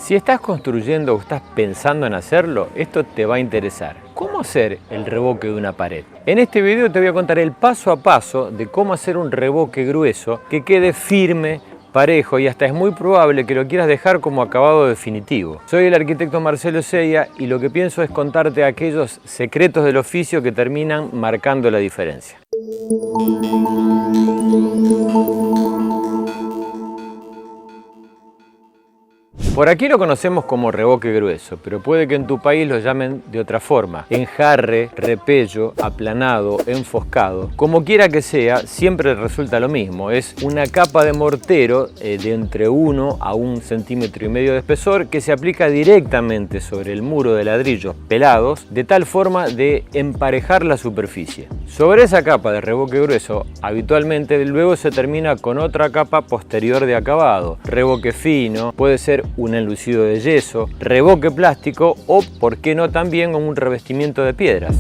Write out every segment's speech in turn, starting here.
Si estás construyendo o estás pensando en hacerlo, esto te va a interesar. ¿Cómo hacer el revoque de una pared? En este video te voy a contar el paso a paso de cómo hacer un revoque grueso que quede firme, parejo y hasta es muy probable que lo quieras dejar como acabado definitivo. Soy el arquitecto Marcelo Seya y lo que pienso es contarte aquellos secretos del oficio que terminan marcando la diferencia. Por aquí lo conocemos como revoque grueso, pero puede que en tu país lo llamen de otra forma. Enjarre, repello, aplanado, enfoscado. Como quiera que sea, siempre resulta lo mismo. Es una capa de mortero de entre 1 a 1,5 centímetros de espesor que se aplica directamente sobre el muro de ladrillos pelados de tal forma de emparejar la superficie. Sobre esa capa de revoque grueso, habitualmente luego se termina con otra capa posterior de acabado. Revoque fino, puede ser un enlucido de yeso, revoque plástico o, por qué no, también un revestimiento de piedras.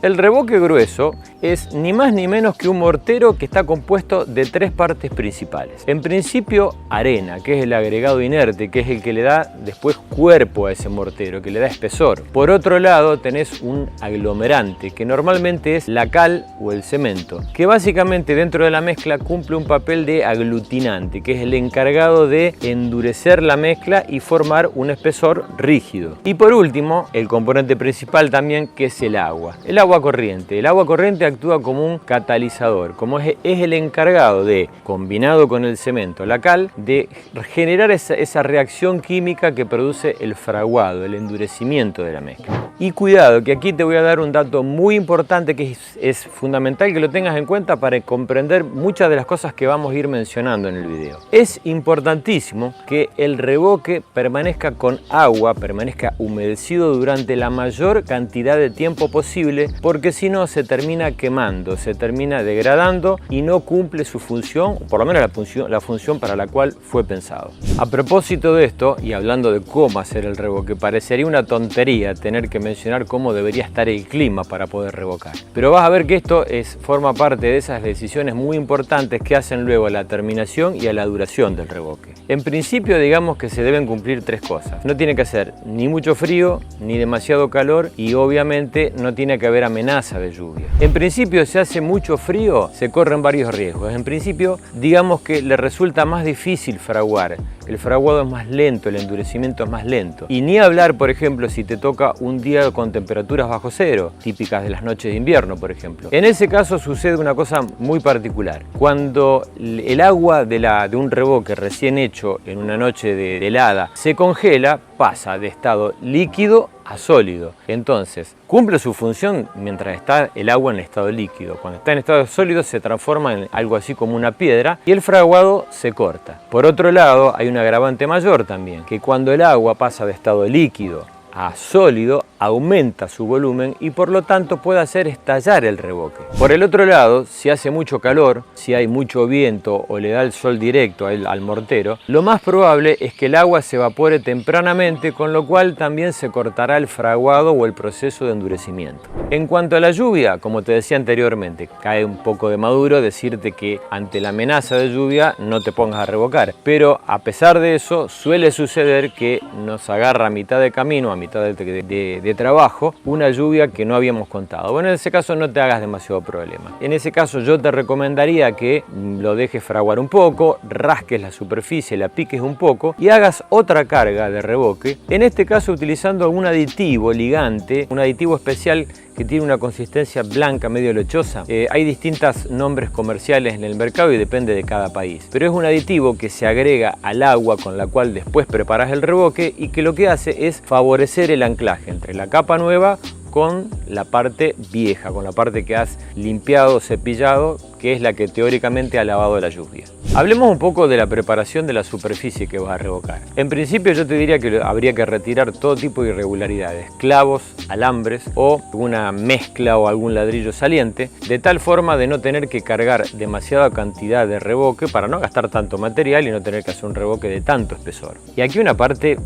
El revoque grueso es ni más ni menos que un mortero que está compuesto de 3 partes principales. En principio, arena, que es el agregado inerte, que es el que le da después cuerpo a ese mortero, que le da espesor. Por otro lado, tenés un aglomerante, que normalmente es la cal o el cemento, que básicamente dentro de la mezcla cumple un papel de aglutinante, que es el encargado de endurecer la mezcla y formar un espesor rígido. Y por último, el componente principal también, que es el agua. El agua corriente. El agua corriente actúa como un catalizador, como es el encargado de, combinado con el cemento, la cal, de generar esa reacción química que produce el fraguado, el endurecimiento de la mezcla. Y cuidado, que aquí te voy a dar un dato muy importante que es fundamental que lo tengas en cuenta para comprender muchas de las cosas que vamos a ir mencionando en el video. Es importantísimo que el revoque permanezca con agua, permanezca humedecido durante la mayor cantidad de tiempo posible, porque si no se termina quemando, se termina degradando y no cumple su función, o por lo menos la función para la cual fue pensado. A propósito de esto, y hablando de cómo hacer el revoque, parecería una tontería tener que mencionar cómo debería estar el clima para poder revocar. Pero vas a ver que esto forma parte de esas decisiones muy importantes que hacen luego a la terminación y a la duración del revoque. En principio, digamos que se deben cumplir 3 cosas. No tiene que hacer ni mucho frío, ni demasiado calor y obviamente no tiene que haber amenaza de lluvia. En principio, si hace mucho frío, se corren varios riesgos. En principio, digamos que le resulta más difícil fraguar. El fraguado es más lento, el endurecimiento es más lento. Y ni hablar, por ejemplo, si te toca un día con temperaturas bajo cero, típicas de las noches de invierno, por ejemplo. En ese caso sucede una cosa muy particular. Cuando el agua de un revoque recién hecho en una noche de helada se congela, pasa de estado líquido a sólido. Entonces, cumple su función mientras está el agua en estado líquido. Cuando está en estado sólido se transforma en algo así como una piedra y el fraguado se corta. Por otro lado, hay un agravante mayor también, que cuando el agua pasa de estado líquido a sólido, aumenta su volumen y por lo tanto puede hacer estallar el revoque. Por el otro lado, si hace mucho calor, si hay mucho viento o le da el sol directo al mortero, lo más probable es que el agua se evapore tempranamente, con lo cual también se cortará el fraguado o el proceso de endurecimiento. En cuanto a la lluvia, como te decía anteriormente, cae un poco de maduro decirte que ante la amenaza de lluvia no te pongas a revocar, pero a pesar de eso suele suceder que nos agarra a mitad de camino, a mitad de trabajo, una lluvia que no habíamos contado. Bueno, en ese caso no te hagas demasiado problema. En ese caso yo te recomendaría que lo dejes fraguar un poco, rasques la superficie, la piques un poco y hagas otra carga de revoque, en este caso utilizando un aditivo ligante, un aditivo especial que tiene una consistencia blanca medio lechosa. Hay distintos nombres comerciales en el mercado y depende de cada país, pero es un aditivo que se agrega al agua con la cual después preparas el revoque y que lo que hace es favorecer el anclaje entre la capa nueva con la parte vieja, con la parte que has limpiado, cepillado, que es la que teóricamente ha lavado la lluvia. Hablemos un poco de la preparación de la superficie que vas a revocar. En principio yo te diría que habría que retirar todo tipo de irregularidades, clavos, alambres o una mezcla o algún ladrillo saliente, de tal forma de no tener que cargar demasiada cantidad de revoque para no gastar tanto material y no tener que hacer un revoque de tanto espesor. Y aquí una parte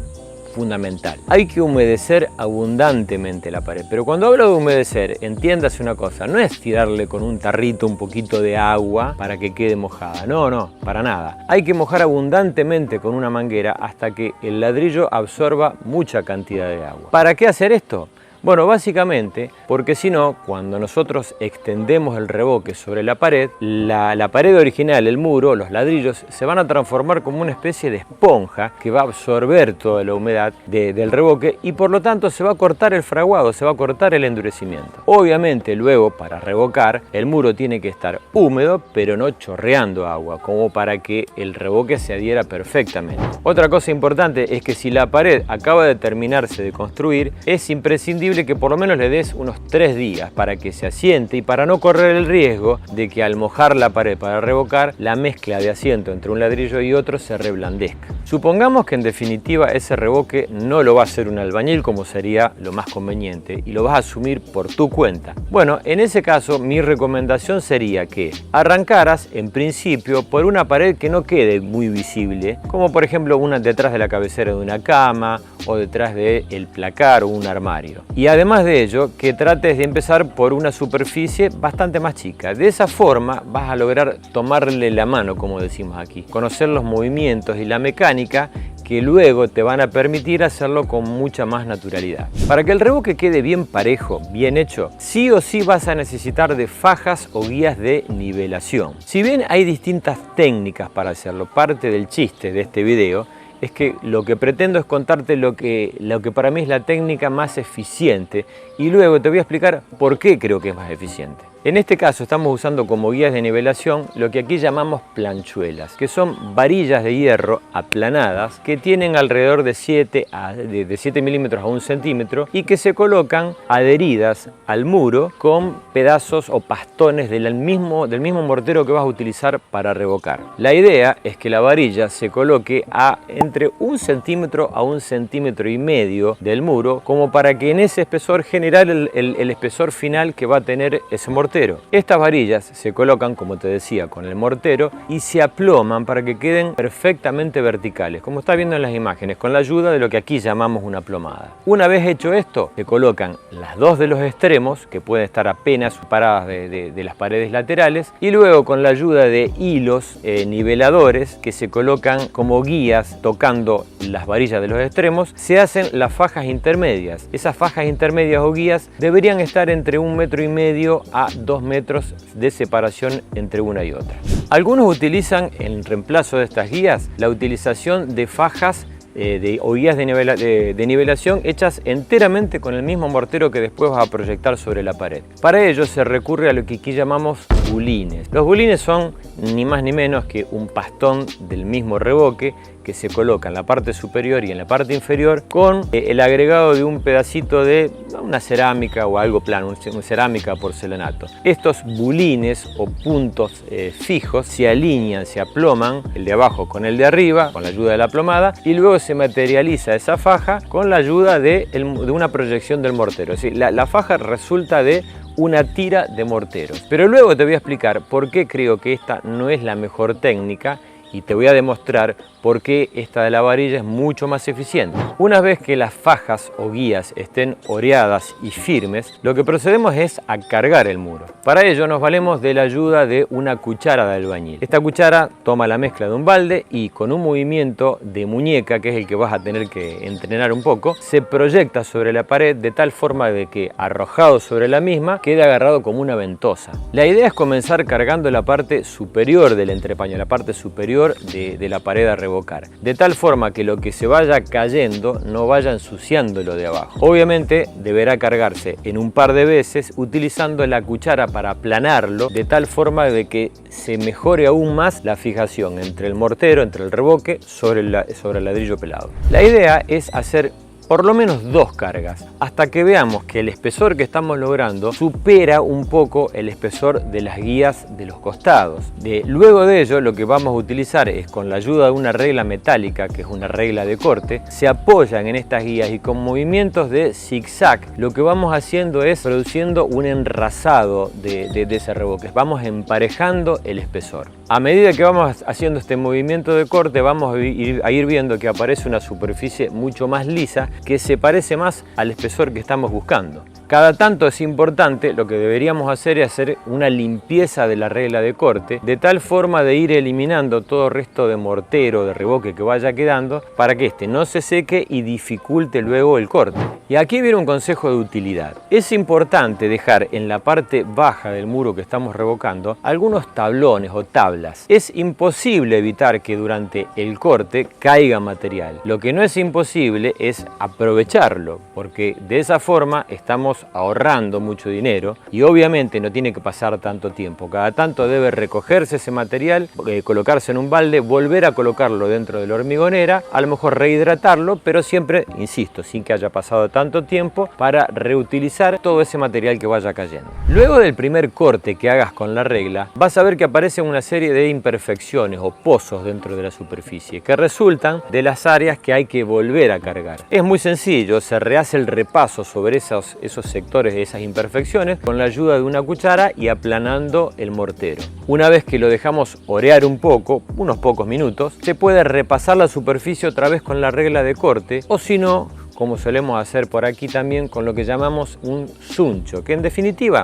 fundamental. Hay que humedecer abundantemente la pared, pero cuando hablo de humedecer, entiéndase una cosa, no es tirarle con un tarrito un poquito de agua para que quede mojada, no, para nada. Hay que mojar abundantemente con una manguera hasta que el ladrillo absorba mucha cantidad de agua. ¿Para qué hacer esto? Bueno, básicamente porque si no, cuando nosotros extendemos el revoque sobre la pared, la pared original, el muro, los ladrillos, se van a transformar como una especie de esponja que va a absorber toda la humedad del revoque y por lo tanto se va a cortar el fraguado, se va a cortar el endurecimiento. Obviamente luego para revocar el muro tiene que estar húmedo pero no chorreando agua, como para que el revoque se adhiera perfectamente. Otra cosa importante es que si la pared acaba de terminarse de construir, es imprescindible que por lo menos le des unos 3 días para que se asiente y para no correr el riesgo de que al mojar la pared para revocar, la mezcla de asiento entre un ladrillo y otro se reblandezca. Supongamos que en definitiva ese revoque no lo va a hacer un albañil como sería lo más conveniente y lo vas a asumir por tu cuenta. Bueno, en ese caso mi recomendación sería que arrancaras en principio por una pared que no quede muy visible, como por ejemplo una detrás de la cabecera de una cama o detrás del placar o un armario. Y además de ello, que trates de empezar por una superficie bastante más chica. De esa forma vas a lograr tomarle la mano, como decimos aquí, conocer los movimientos y la mecánica que luego te van a permitir hacerlo con mucha más naturalidad. Para que el revoque quede bien parejo, bien hecho, sí o sí vas a necesitar de fajas o guías de nivelación. Si bien hay distintas técnicas para hacerlo, parte del chiste de este video es que lo que pretendo es contarte lo que para mí es la técnica más eficiente y luego te voy a explicar por qué creo que es más eficiente. En este caso estamos usando como guías de nivelación lo que aquí llamamos planchuelas, que son varillas de hierro aplanadas que tienen alrededor de 7 milímetros a 1 centímetro y que se colocan adheridas al muro con pedazos o pastones del mismo mortero que vas a utilizar para revocar. La idea es que la varilla se coloque a entre 1 centímetro a 1,5 centímetros del muro, como para que en ese espesor generar el espesor final que va a tener ese mortero. Estas varillas se colocan, como te decía, con el mortero y se aploman para que queden perfectamente verticales, como está viendo en las imágenes, con la ayuda de lo que aquí llamamos una plomada. Una vez hecho esto, se colocan las dos de los extremos, que pueden estar apenas separadas de las paredes laterales, y luego con la ayuda de hilos niveladores que se colocan como guías tocando las varillas de los extremos, se hacen las fajas intermedias. Esas fajas intermedias o guías deberían estar entre 1,5 metros a 2 metros de separación entre una y otra. Algunos utilizan en reemplazo de estas guías la utilización de fajas o guías de nivelación hechas enteramente con el mismo mortero que después vas a proyectar sobre la pared. Para ello se recurre a lo que aquí llamamos bulines. Los bulines son ni más ni menos que un pastón del mismo revoque que se coloca en la parte superior y en la parte inferior con el agregado de un pedacito de una cerámica o algo plano, una cerámica porcelanato. Estos bulines o puntos fijos se alinean, se aploman el de abajo con el de arriba con la ayuda de la plomada y luego se materializa esa faja con la ayuda de una proyección del mortero. Es decir, la faja resulta de una tira de morteros. Pero luego te voy a explicar por qué creo que esta no es la mejor técnica y te voy a demostrar por qué esta de la varilla es mucho más eficiente. Una vez que las fajas o guías estén oreadas y firmes, lo que procedemos es a cargar el muro. Para ello nos valemos de la ayuda de una cuchara de albañil. Esta cuchara toma la mezcla de un balde y con un movimiento de muñeca, que es el que vas a tener que entrenar un poco, se proyecta sobre la pared de tal forma de que arrojado sobre la misma quede agarrado como una ventosa. La idea es comenzar cargando la parte superior del entrepaño, la parte superior de la pared a revocar, de tal forma que lo que se vaya cayendo no vaya ensuciando lo de abajo. Obviamente deberá cargarse en un par de veces utilizando la cuchara para aplanarlo de tal forma de que se mejore aún más la fijación entre el mortero, entre el revoque sobre el ladrillo pelado. La idea es hacer por lo menos 2 cargas, hasta que veamos que el espesor que estamos logrando supera un poco el espesor de las guías de los costados. Luego de ello, lo que vamos a utilizar es, con la ayuda de una regla metálica, que es una regla de corte, se apoyan en estas guías y con movimientos de zigzag, lo que vamos haciendo es produciendo un enrasado de ese revoque. Vamos emparejando el espesor. A medida que vamos haciendo este movimiento de corte, vamos a ir viendo que aparece una superficie mucho más lisa que se parece más al espesor que estamos buscando. Cada tanto es importante, lo que deberíamos hacer es hacer una limpieza de la regla de corte, de tal forma de ir eliminando todo resto de mortero, de revoque que vaya quedando, para que este no se seque y dificulte luego el corte. Y aquí viene un consejo de utilidad. Es importante dejar en la parte baja del muro que estamos revocando algunos tablones o tablas. Es imposible evitar que durante el corte caiga material. Lo que no es imposible es aprovecharlo, porque de esa forma estamos ahorrando mucho dinero y obviamente no tiene que pasar tanto tiempo. Cada tanto debe recogerse ese material, colocarse en un balde, volver a colocarlo dentro de la hormigonera, a lo mejor rehidratarlo, pero siempre, insisto, sin que haya pasado tanto tiempo, para reutilizar todo ese material que vaya cayendo. Luego del primer corte que hagas con la regla, vas a ver que aparecen una serie de imperfecciones o pozos dentro de la superficie que resultan de las áreas que hay que volver a cargar. Es muy sencillo, se rehace el repaso sobre esos sectores de esas imperfecciones con la ayuda de una cuchara y aplanando el mortero. Una vez que lo dejamos orear un poco, unos pocos minutos, se puede repasar la superficie otra vez con la regla de corte, o si no, como solemos hacer por aquí también, con lo que llamamos un zuncho, que en definitiva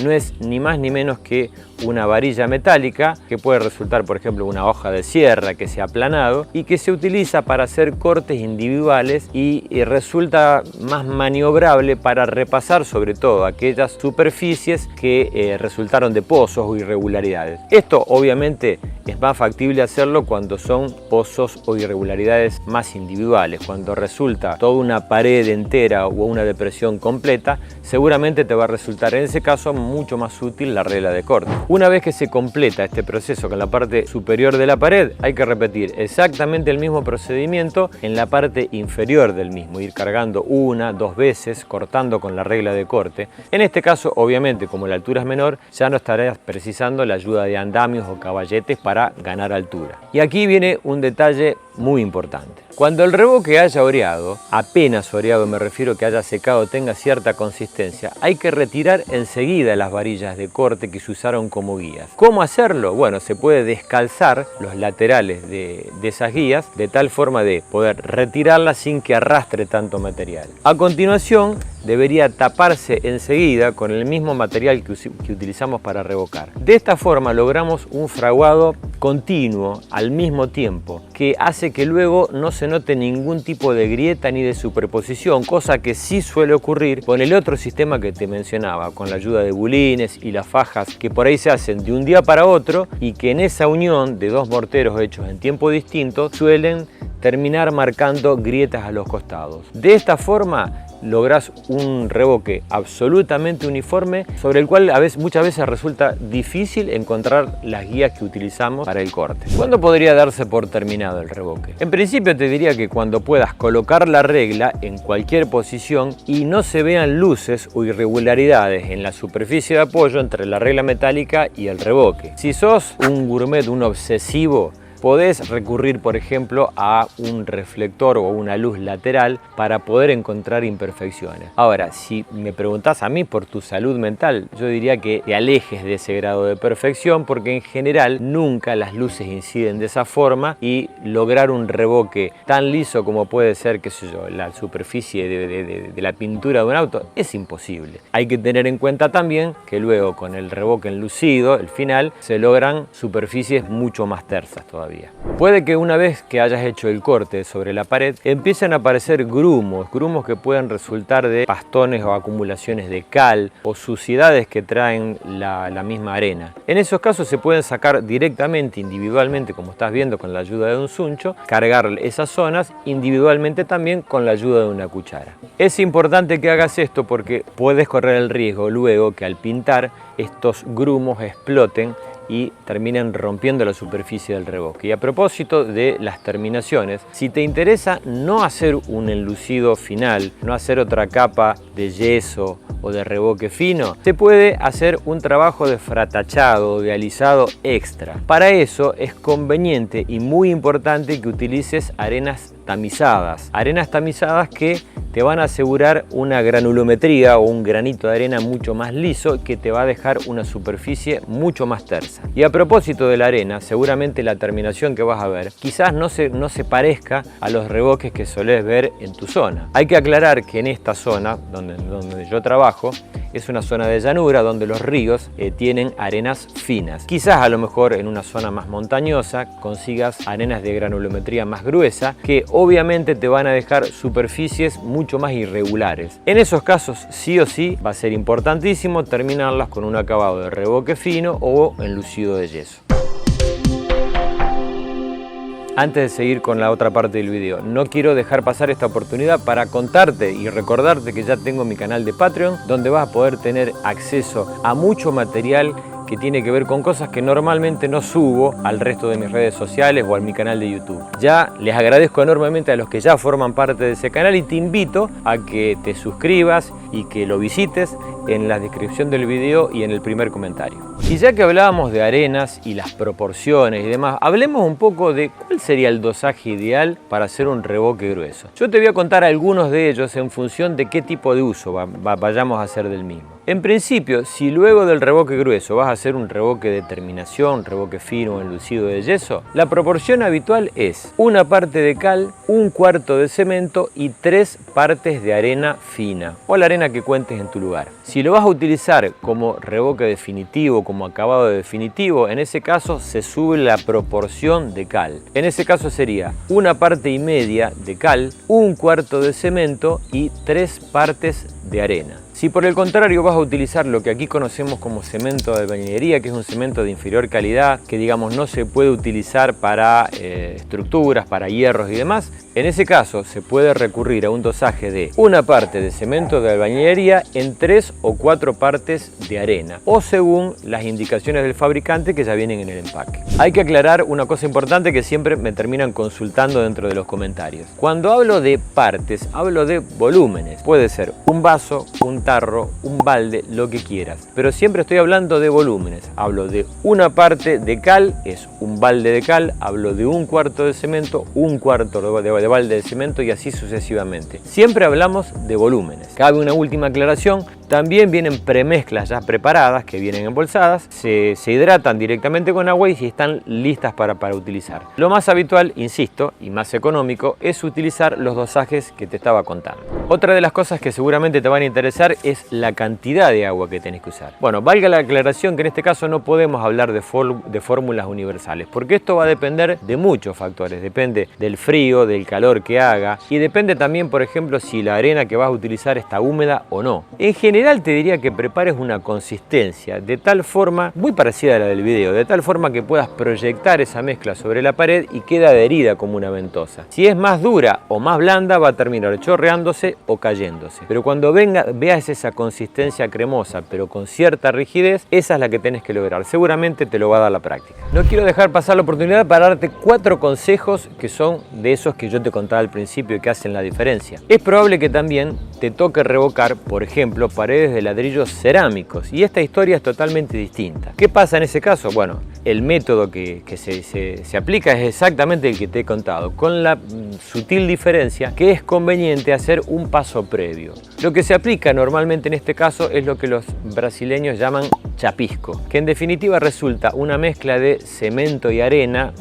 no es ni más ni menos que una varilla metálica que puede resultar, por ejemplo, una hoja de sierra que se ha aplanado y que se utiliza para hacer cortes individuales y resulta más maniobrable para repasar sobre todo aquellas superficies que resultaron de pozos o irregularidades. Esto obviamente es más factible hacerlo cuando son pozos o irregularidades más individuales. Cuando resulta toda una pared entera o una depresión completa, seguramente te va a resultar en ese caso mucho más útil la regla de corte. Una vez que se completa este proceso con la parte superior de la pared, hay que repetir exactamente el mismo procedimiento en la parte inferior del mismo, ir cargando una, dos veces, cortando con la regla de corte. En este caso, obviamente, como la altura es menor, ya no estarás precisando la ayuda de andamios o caballetes para ganar altura. Y aquí viene un detalle muy importante. Cuando el revoque haya oreado, apenas oreado me refiero que haya secado, tenga cierta consistencia, hay que retirar enseguida las varillas de corte que se usaron como guías. ¿Cómo hacerlo? Bueno, se puede descalzar los laterales de esas guías de tal forma de poder retirarlas sin que arrastre tanto material. A continuación, debería taparse enseguida con el mismo material que utilizamos para revocar. De esta forma logramos un fraguado continuo al mismo tiempo, que hace que luego no se note ningún tipo de grieta ni de superposición, cosa que sí suele ocurrir con el otro sistema que te mencionaba, con la ayuda de bulines y las fajas que por ahí se hacen de un día para otro y que en esa unión de dos morteros hechos en tiempo distinto suelen terminar marcando grietas a los costados. De esta forma lográs un revoque absolutamente uniforme sobre el cual muchas veces resulta difícil encontrar las guías que utilizamos para el corte. ¿Cuándo podría darse por terminado el revoque? En principio te diría que cuando puedas colocar la regla en cualquier posición y no se vean luces o irregularidades en la superficie de apoyo entre la regla metálica y el revoque. Si sos un gourmet, un obsesivo, podés recurrir, por ejemplo, a un reflector o una luz lateral para poder encontrar imperfecciones. Ahora, si me preguntás a mí por tu salud mental, yo diría que te alejes de ese grado de perfección porque en general nunca las luces inciden de esa forma y lograr un revoque tan liso como puede ser, qué sé yo, la superficie de la pintura de un auto es imposible. Hay que tener en cuenta también que luego con el revoque enlucido, el final, se logran superficies mucho más tersas todavía. Puede que una vez que hayas hecho el corte sobre la pared empiecen a aparecer grumos que pueden resultar de pastones o acumulaciones de cal o suciedades que traen la misma arena. En esos casos se pueden sacar directamente, individualmente, como estás viendo con la ayuda de un zuncho, cargar esas zonas individualmente también con la ayuda de una cuchara. Es importante que hagas esto porque puedes correr el riesgo luego que al pintar estos grumos exploten y terminan rompiendo la superficie del revoque. Y a propósito de las terminaciones, si te interesa no hacer un enlucido final, no hacer otra capa de yeso o de revoque fino, se puede hacer un trabajo de fratachado o de alisado extra. Para eso es conveniente y muy importante que utilices arenas tamizadas que te van a asegurar una granulometría o un granito de arena mucho más liso que te va a dejar una superficie mucho más tersa. masa. Y a propósito de la arena, seguramente la terminación que vas a ver quizás no se parezca a los revoques que solés ver en tu zona. Hay que aclarar que en esta zona donde yo trabajo es una zona de llanura donde los ríos tienen arenas finas. Quizás a lo mejor en una zona más montañosa consigas arenas de granulometría más gruesa que obviamente te van a dejar superficies mucho más irregulares. En esos casos sí o sí va a ser importantísimo terminarlas con un acabado de revoque fino o enlucido de yeso. Antes de seguir con la otra parte del video, no quiero dejar pasar esta oportunidad para contarte y recordarte que ya tengo mi canal de Patreon, donde vas a poder tener acceso a mucho material que tiene que ver con cosas que normalmente no subo al resto de mis redes sociales o a mi canal de YouTube. Ya les agradezco enormemente a los que ya forman parte de ese canal y te invito a que te suscribas y que lo visites en la descripción del video y en el primer comentario. Y ya que hablábamos de arenas y las proporciones y demás, hablemos un poco de cuál sería el dosaje ideal para hacer un revoque grueso. Yo te voy a contar algunos de ellos en función de qué tipo de uso vayamos a hacer del mismo. En principio, si luego del revoque grueso vas a hacer un revoque de terminación, revoque fino o enlucido de yeso, la proporción habitual es una parte de cal, un cuarto de cemento y 3 partes de arena fina o la arena que cuentes en tu lugar. Si lo vas a utilizar como revoque definitivo, como acabado definitivo, en ese caso se sube la proporción de cal. En ese caso sería una parte y media de cal, un cuarto de cemento y 3 partes de arena. Si por el contrario vas a utilizar lo que aquí conocemos como cemento de albañilería, que es un cemento de inferior calidad, que digamos no se puede utilizar para estructuras, para hierros y demás, en ese caso se puede recurrir a un dosaje de una parte de cemento de albañilería en 3 o 4 partes de arena, o según las indicaciones del fabricante que ya vienen en el empaque. Hay que aclarar una cosa importante que siempre me terminan consultando dentro de los comentarios. Cuando hablo de partes, hablo de volúmenes. Puede ser un vaso, un tarro, un balde, lo que quieras, pero siempre estoy hablando de volúmenes. Hablo de una parte de cal, es un balde de cal, hablo de un cuarto de cemento, un cuarto de balde de cemento y así sucesivamente. Siempre hablamos de volúmenes. Cabe una última aclaración, también vienen premezclas ya preparadas que vienen embolsadas, se hidratan directamente con agua y están listas para utilizar. Lo más habitual, insisto, y más económico es utilizar los dosajes que te estaba contando. Otra de las cosas que seguramente te van a interesar es la cantidad de agua que tenés que usar. Bueno, valga la aclaración que en este caso no podemos hablar de fórmulas universales, porque esto va a depender de muchos factores. Depende del frío, del calor que haga y depende también, por ejemplo, si la arena que vas a utilizar está húmeda o no. En general te diría que prepares una consistencia de tal forma, muy parecida a la del video, de tal forma que puedas proyectar esa mezcla sobre la pared y queda adherida como una ventosa. Si es más dura o más blanda va a terminar chorreándose o cayéndose. Pero cuando veas esa consistencia cremosa pero con cierta rigidez, esa es la que tenés que lograr. Seguramente te lo va a dar la práctica. No quiero dejar pasar la oportunidad para darte 4 consejos que son de esos que yo te contaba al principio y que hacen la diferencia. Es probable que también te toque revocar, por ejemplo, paredes de ladrillos cerámicos y esta historia es totalmente distinta. ¿Qué pasa en ese caso? Bueno, el método que se aplica es exactamente el que te he contado, con la sutil diferencia que es conveniente hacer un paso previo. Lo que se aplica normalmente en este caso es lo que los brasileños llaman chapisco, que en definitiva resulta una mezcla de cemento y arena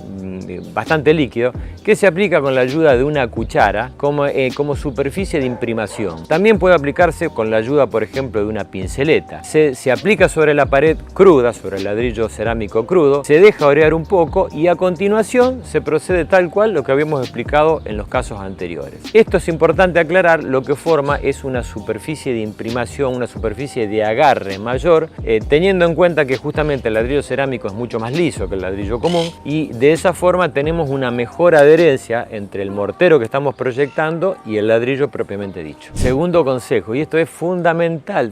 bastante líquido que se aplica con la ayuda de una cuchara como superficie de imprimación. También puede aplicarse con la ayuda, por ejemplo, de una pinceleta. Se aplica sobre la pared cruda, sobre el ladrillo cerámico crudo, se deja orear un poco y a continuación se procede tal cual lo que habíamos explicado en los casos anteriores. Esto es importante aclarar, lo que forma es una superficie de imprimación, una superficie de agarre mayor, teniendo en cuenta que justamente el ladrillo cerámico es mucho más liso que el ladrillo común y de esa forma tenemos una mejor adherencia entre el mortero que estamos proyectando y el ladrillo propiamente dicho. Segundo consejo, y esto es fundamental.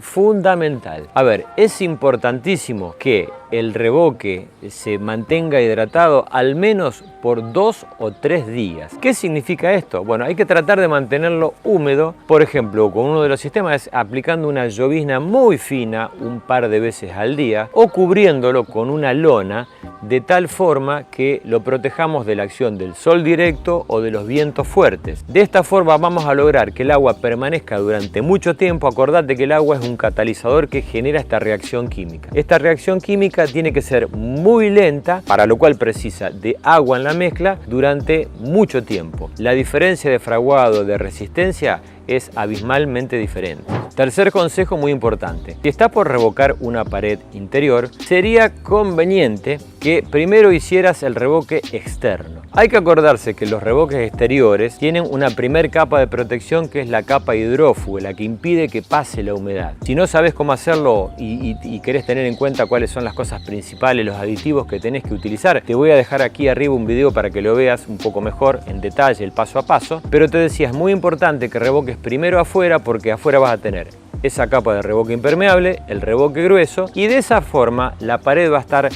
A ver, es importantísimo que el revoque se mantenga hidratado al menos por 2 o 3 días. ¿Qué significa esto? Bueno, hay que tratar de mantenerlo húmedo, por ejemplo, con uno de los sistemas es aplicando una llovizna muy fina un par de veces al día o cubriéndolo con una lona de tal forma que lo protejamos de la acción del sol directo o de los vientos fuertes. De esta forma vamos a lograr que el agua permanezca durante mucho tiempo. Acordate que el agua es un catalizador que genera esta reacción química. Esta reacción química tiene que ser muy lenta, para lo cual precisa de agua en la mezcla durante mucho tiempo. La diferencia de fraguado de resistencia es abismalmente diferente. Tercer consejo muy importante: si estás por revocar una pared interior, sería conveniente que primero hicieras el revoque externo. Hay que acordarse que los revoques exteriores tienen una primer capa de protección, que es la capa hidrófuga, la que impide que pase la humedad. Si no sabes cómo hacerlo y querés tener en cuenta cuáles son las cosas principales, los aditivos que tenés que utilizar, te voy a dejar aquí arriba un video para que lo veas un poco mejor en detalle, el paso a paso. Pero te decía, es muy importante que revoques primero afuera, porque afuera vas a tener esa capa de revoque impermeable, el revoque grueso, y de esa forma la pared va a estar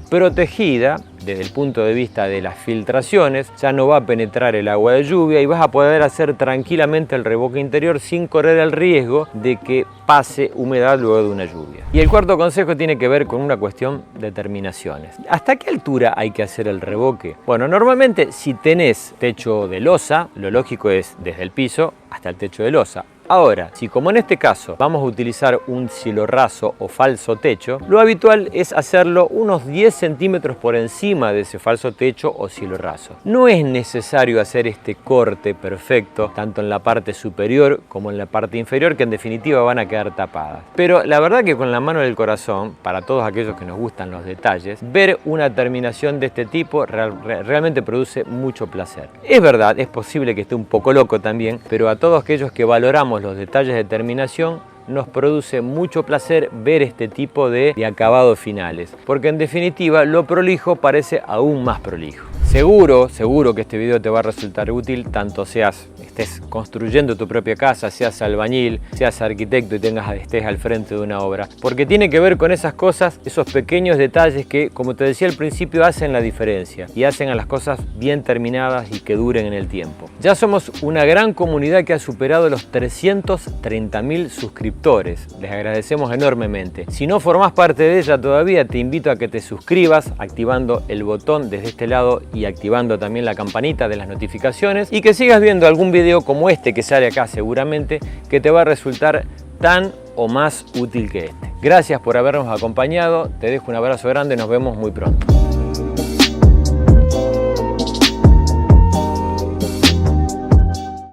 protegida desde el punto de vista de las filtraciones. Ya no va a penetrar el agua de lluvia y vas a poder hacer tranquilamente el revoque interior sin correr el riesgo de que pase humedad luego de una lluvia. Y el cuarto consejo tiene que ver con una cuestión de terminaciones. ¿Hasta qué altura hay que hacer el revoque? Bueno, normalmente si tenés techo de losa, lo lógico es desde el piso hasta el techo de losa. Ahora, si como en este caso vamos a utilizar un cielo raso o falso techo, lo habitual es hacerlo unos 10 centímetros por encima de ese falso techo o cielo raso. No es necesario hacer este corte perfecto tanto en la parte superior como en la parte inferior, que en definitiva van a quedar tapadas. Pero la verdad que con la mano del corazón, para todos aquellos que nos gustan los detalles, ver una terminación de este tipo realmente produce mucho placer. Es verdad, es posible que esté un poco loco también, pero a todos aquellos que valoramos los detalles de terminación, nos produce mucho placer ver este tipo de acabados finales, porque en definitiva lo prolijo parece aún más prolijo. Seguro que este video te va a resultar útil, tanto estés construyendo tu propia casa, seas albañil, seas arquitecto y estés al frente de una obra, porque tiene que ver con esas cosas, esos pequeños detalles que, como te decía al principio, hacen la diferencia y hacen a las cosas bien terminadas y que duren en el tiempo. Ya somos una gran comunidad que ha superado los 330.000 suscriptores. Les agradecemos enormemente. Si no formás parte de ella todavía, te invito a que te suscribas activando el botón desde este lado y activando también la campanita de las notificaciones, y que sigas viendo algún video como este que sale acá, seguramente que te va a resultar tan o más útil que este. Gracias por habernos acompañado, te dejo un abrazo grande, nos vemos muy pronto.